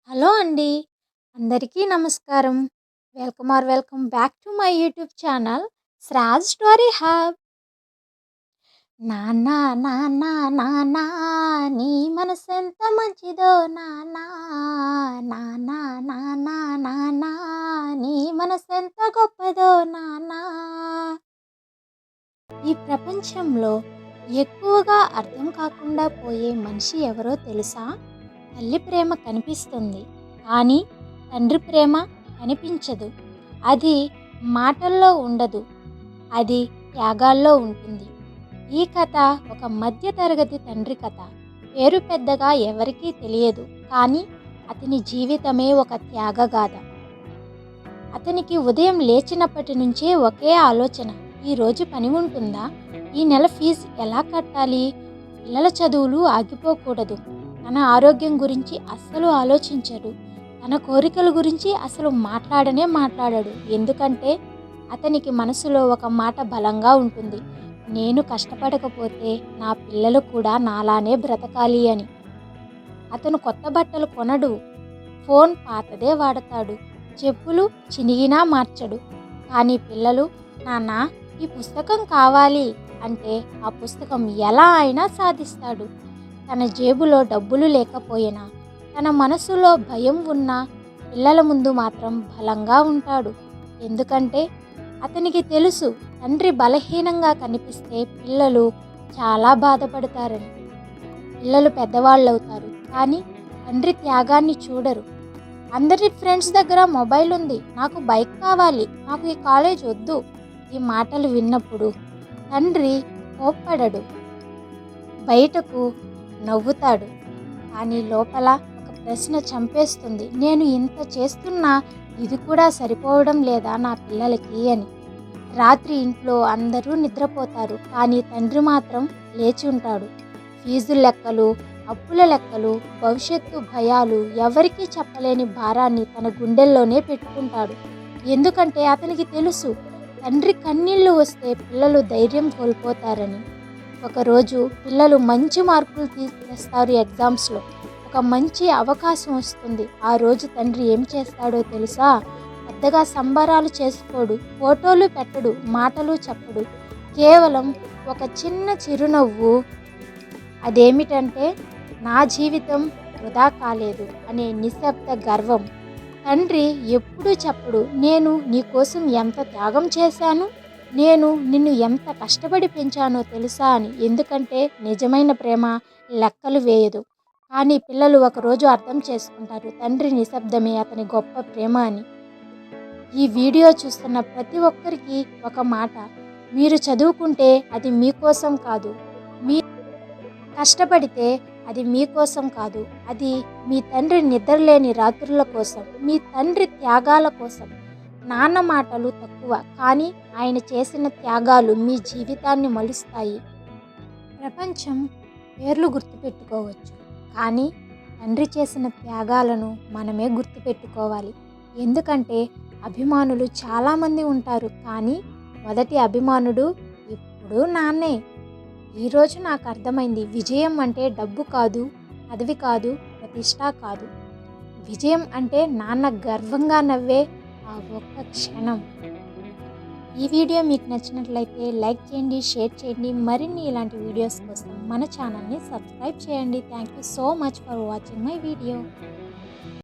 Hello అండి. అందరికీ నమస్కారం. Welcome back to my YouTube channel శ్రాజ్ స్టోరీ హబ్. నాన్న నాన్న నాన్న నీ మనసెంత మంచిదో నాన్న, నాన్న నాన్న నాన్న నీ మనసెంత గొప్పదో నాన్న. ఈ ప్రపంచంలో ఎక్కువగా అర్థం కాకుండా పోయే మనిషి ఎవరో తెలుసా? తల్లి ప్రేమ కనిపిస్తుంది కానీ తండ్రి ప్రేమ కనిపించదు. అది మాటల్లో ఉండదు, అది త్యాగాల్లో ఉంటుంది. ఈ కథ ఒక మధ్య తరగతి తండ్రి కథ. పేరు పెద్దగా ఎవరికీ తెలియదు, కానీ అతని జీవితమే ఒక త్యాగగాథ. అతనికి ఉదయం లేచినప్పటి నుంచే ఒకే ఆలోచన: ఈరోజు పని ఉంటుందా, ఈ నెల ఫీజు ఎలా కట్టాలి, పిల్లల చదువులు ఆగిపోకూడదు. తన ఆరోగ్యం గురించి అస్సలు ఆలోచించడు, తన కోరికల గురించి అసలు మాట్లాడడు. ఎందుకంటే అతనికి మనసులో ఒక మాట బలంగా ఉంటుంది: నేను కష్టపడకపోతే నా పిల్లలు కూడా నాలానే బ్రతకాలి అని. అతను కొత్త బట్టలు కొనడు, ఫోన్ పాతదే వాడతాడు, చెప్పులు చినిగినా మార్చడు. కానీ పిల్లలు, నాన్న ఈ పుస్తకం కావాలి అంటే ఆ పుస్తకం ఎలా అయినా సాధిస్తాడు. తన జేబులో డబ్బులు లేకపోయినా, తన మనసులో భయం ఉన్నా పిల్లల ముందు మాత్రం బలంగా ఉంటాడు. ఎందుకంటే అతనికి తెలుసు, తండ్రి బలహీనంగా కనిపిస్తే పిల్లలు చాలా బాధపడతారని. పిల్లలు పెద్దవాళ్ళవుతారు, కానీ తండ్రి త్యాగాన్ని చూడరు. అందరి ఫ్రెండ్స్ దగ్గర మొబైల్ ఉంది, నాకు బైక్ కావాలి, నాకు ఈ కాలేజ్ వద్దు. ఈ మాటలు విన్నప్పుడు తండ్రి కోప్పడడు, బయటకు నవ్వుతాడు, కానీ లోపల ఒక ప్రశ్న చంపేస్తుంది: నేను ఇంత చేస్తున్నా ఇది కూడా సరిపోవడం లేదా నా పిల్లలకి అని. రాత్రి ఇంట్లో అందరూ నిద్రపోతారు, కానీ తండ్రి మాత్రం లేచి ఉంటాడు. ఫీజు లెక్కలు, అప్పుల లెక్కలు, భవిష్యత్తు భయాలు, ఎవరికీ చెప్పలేని భారాన్ని తన గుండెల్లోనే పెట్టుకుంటాడు. ఎందుకంటే అతనికి తెలుసు, తండ్రి కన్నీళ్లు వస్తే పిల్లలు ధైర్యం కోల్పోతారని. ఒకరోజు పిల్లలు మంచి మార్కులు తెస్తారు ఎగ్జామ్స్లో, ఒక మంచి అవకాశం వస్తుంది. ఆ రోజు తండ్రి ఏం చేస్తాడో తెలుసా? పెద్దగా సంబరాలు చేసుకోడు, ఫోటోలు పెట్టడు, మాటలు చెప్పడు. కేవలం ఒక చిన్న చిరునవ్వు. అదేమిటంటే, నా జీవితం వృధా కాలేదు అనే నిశ్శబ్ద గర్వం. తండ్రి ఎప్పుడూ చెప్పడు, నేను నీకోసం ఎంత త్యాగం చేశాను, నేను నిన్ను ఎంత కష్టపడి పెంచానో తెలుసా అని. ఎందుకంటే నిజమైన ప్రేమ లెక్కలు వేయదు. కానీ పిల్లలు ఒకరోజు అర్థం చేసుకుంటారు, తండ్రి నిశ్శబ్దమే అతని గొప్ప ప్రేమ అని. ఈ వీడియో చూస్తున్న ప్రతి ఒక్కరికి ఒక మాట: మీరు చదువుకుంటే అది మీకోసం కాదు, మీ కష్టపడితే అది మీకోసం కాదు, అది మీ తండ్రి నిద్రలేని రాత్రుల కోసం, మీ తండ్రి త్యాగాల కోసం. నాన్న మాటలు తక్కువ, కానీ ఆయన చేసిన త్యాగాలు మీ జీవితాన్ని మలుస్తాయి. ప్రపంచం పేర్లు గుర్తుపెట్టుకోవచ్చు, కానీ తండ్రి చేసిన త్యాగాలను మనమే గుర్తుపెట్టుకోవాలి. ఎందుకంటే అభిమానులు చాలామంది ఉంటారు, కానీ మొదటి అభిమానుడు ఎప్పుడూ నాన్నే. ఈరోజు నాకు అర్థమైంది, విజయం అంటే డబ్బు కాదు, పదవి కాదు, ప్రతిష్ట కాదు. విజయం అంటే నాన్న గర్వంగా నవ్వే ఆ ఒక్క క్షణం. ఈ వీడియో మీకు నచ్చినట్లయితే లైక్ చేయండి, షేర్ చేయండి. మరిన్ని ఇలాంటి వీడియోస్ కోసం మన ఛానల్ని సబ్స్క్రైబ్ చేయండి. Thank you so much for watching my video.